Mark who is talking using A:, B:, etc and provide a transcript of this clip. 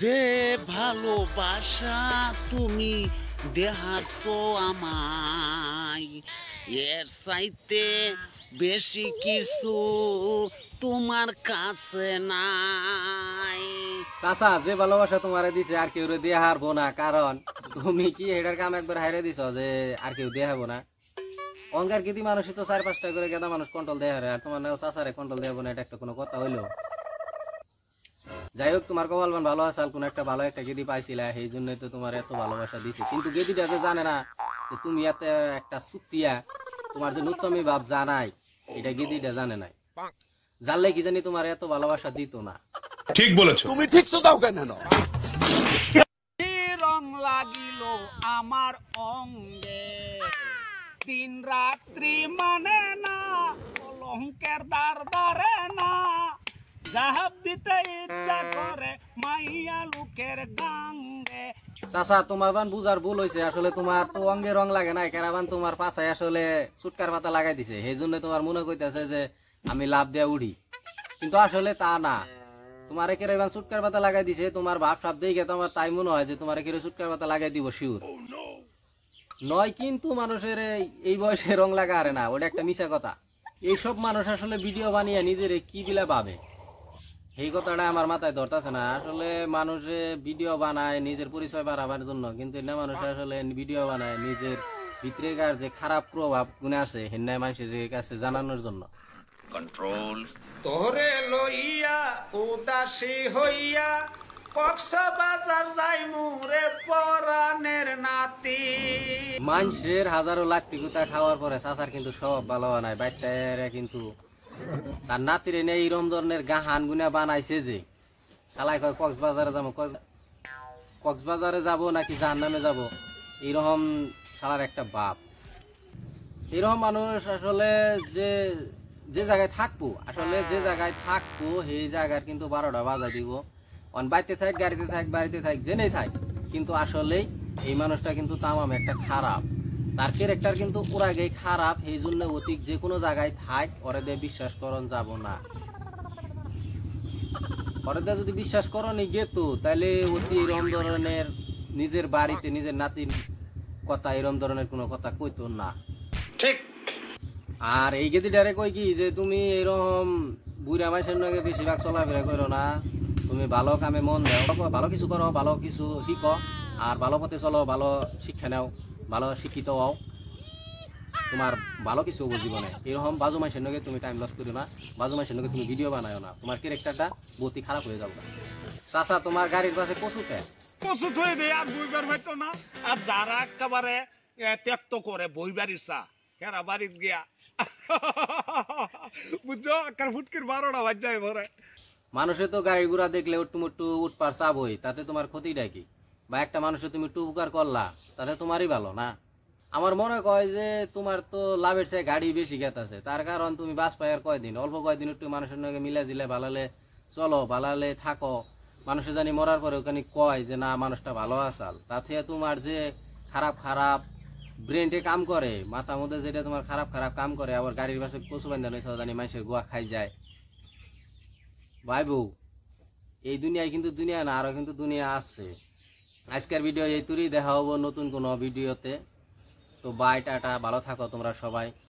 A: যে ভালোবাসা তুমি দেহাছো আমায়, এর চাইতে বেশি কিছু তোমার কাছে নাই।
B: চাচা, যে ভালোবাসা তোমারে দিছে আর কেউ দিয়ে হারবো না, কারণ তুমি কি এটার কাম একবার হাইরে দিছ যে আর কেউ দিয়ে হারবো না। অঙ্গার কিছু মানুষই তো 4-5টা করে গেদা মানুষ কন্ট্রোল দেয় হারে, আর তোমার চাচারে কন্ট্রোল দেবো না, এটা একটা কোনো কথা হইলো? যাই হোক, তোমার কপালবান ভালো আছে, কোন একটা ভালো একটা গেদি পাইছিলা, সেই জন্যই তো তোমার এত ভালোবাসা দিছে। কিন্তু গেদিটা যে জানে না যে তুমি এত একটা সুতিয়া, তোমার যে নুচ্চমি ভাব জানাই, এটা গেদিটা জানে নাই। জানলে কি জানি তোমার এত ভালোবাসা দিত না।
C: ঠিক বলেছো, তুমি ঠিক তো দাও কেন?
A: রং লাগিল আমার অঙ্গে, দিন রাত্রি মানে না, কলঙ্কের দ্বার ধরে না, জাহাব দিতে ইচ্ছা করে মাইয়া লোকের গাঙ্গে।
B: চাচা, তোমার বান বুঝার ভুল হয়েছে। আসলে তোমার তো অঙ্গে রং লাগে না, কেরাবান তোমার পাছায় আসলে চুটকার পাতা লাগাই দিছে, সেই জন্য তোমার মনে কইতেছে যে আমি লাভ দিয়া উঠি, কিন্তু আসলে তা না। তোমার কেরাবান চুটকার পাতা লাগাই দিছে, তোমার ভাব সাপ দেখে তোমার তাই মনে হয় যে তোমার কেরে চুটকার পাতা লাগাই দিব শিউর নয়। কিন্তু মানুষের এই বয়সে রং লাগা হারে না, ওটা একটা মিশা কথা। এইসব মানুষ আসলে ভিডিও বানিয়ে নিজের কি বিলা ভাবে, এই কথাটা আমার মাথায় ধরতেছে না। আসলে মানুষে ভিডিও বানায় নিজের পরিচয় বাড়াবার জন্য, কিন্তু না, মানুষ আসলে ভিডিও বানায় নিজের ভিতরেকার যে খারাপ প্রভাব গুণে আছে হেন্নায় মানুষের কাছে জানানোর জন্য।
C: কন্ট্রোল।
A: তোরে লইয়া উদাসী হইয়া কক্সবাজার যাই মুরে পরাণের নাতি।
B: মানুষের হাজারো লাখটি গুতা খাওয়ার পরে চাচার কিন্তু সব ভালো বানায়, বাচ্চারা কিন্তু তার নাতিরে নিয়ে এইরকম ধরনের গাহান গুনা বানাইছে যে শালাই কয় কক্সবাজারে যাবো, কক্সবাজারে যাবো নাকি জাহান্নামে যাবো, এইরকম শালার একটা বাপ। এরকম মানুষ আসলে যে যে জায়গায় থাকবো, আসলে যে জায়গায় থাকবো সেই জায়গার কিন্তু 12টা বাজা দিব। বাইতে থাক, গাড়িতে থাক, বাড়িতে থাক, জেনেই থাক, কিন্তু আসলেই এই মানুষটা কিন্তু তামাম একটা খারাপ। তার ক্যারেক্টার কিন্তু ওর আগেই খারাপ, সেই জন্য অতিক যে কোনো জায়গায় থাক ওরে বিশ্বাস করন যাব না। ওরে যদি বিশ্বাস করনি গেত, তাহলে অতি এরকম ধরনের নিজের বাড়িতে নিজের নাতির কথা এরকম ধরনের কোনো কথা কইতো না।
C: ঠিক।
B: আর এই গেদি ডারে কই কি যে তুমি এরকম বুড়া মাসের নাকি বেশিরভাগ চলাফেরা করো না, তুমি ভালো কামে মন দাও, ভালো কিছু করো, ভালো কিছু শিখো, আর ভালো পথে চলো, ভালো শিক্ষা নাও, ভালো শিক্ষিত হও, তোমার ভালো কিছু হবো জীবনে। এরকম বাজু মাসের নাকি তুমি টাইম লস করো না, বাজু মাসের নাকি তুমি ভিডিও বানাও না, তোমার ক্যারেক্টারটা বহুতই খারাপ হয়ে যাবে। চাচা, তোমার গাড়ির পাশে কচু কে
A: কচু থই দেয় আর বইবার হইতো না। আর যারা একেবারে ত্যাক্ত করে বইবার ইচ্ছা, হেরা বাড়িত গিয়া বুঝছো, একটা ফুটকির 12টা বাজ যায় ভরে।
B: মানুষে তো গাড়ি ঘোড়া দেখলে উট্টুমুট্টু উঠপার চাবই, তাতে তোমার ক্ষতিটা কি? বা একটা মানুষে তুমি একটু উপকার করলা, তাতে তোমারই ভালো না? আমার মনে কয় যে তোমার তো লাভের চেয়ে গাড়ি বেশি গেতাছে, তার কারণ তুমি বাস পাই আর কয়দিন, অল্প কয়দিন একটু মানুষের সঙ্গে মিলে জিলে ভালালে চলো, ভালালে থাকো, মানুষে জানি মরার পরে ওখানে কয় যে না মানুষটা ভালো আসাল। তাতে তোমার যে খারাপ খারাপ ব্রেনটে কাম করে, মাথার মধ্যে যেটা তোমার খারাপ খারাপ কাম করে, আবার গাড়ির পাশে কচু বান্ধা নয় জানি মানুষের গোয়া খাই যায়। ভাই বউ, এই দুনিয়ায় কিন্তু দুনিয়া না, আরো কিন্তু দুনিয়া আছে। আজকের ভিডিও এই তুই দেখা হবো নতুন কোনো ভিডিওতে। তো বাই, টাটা, ভালো থাকো তোমরা সবাই।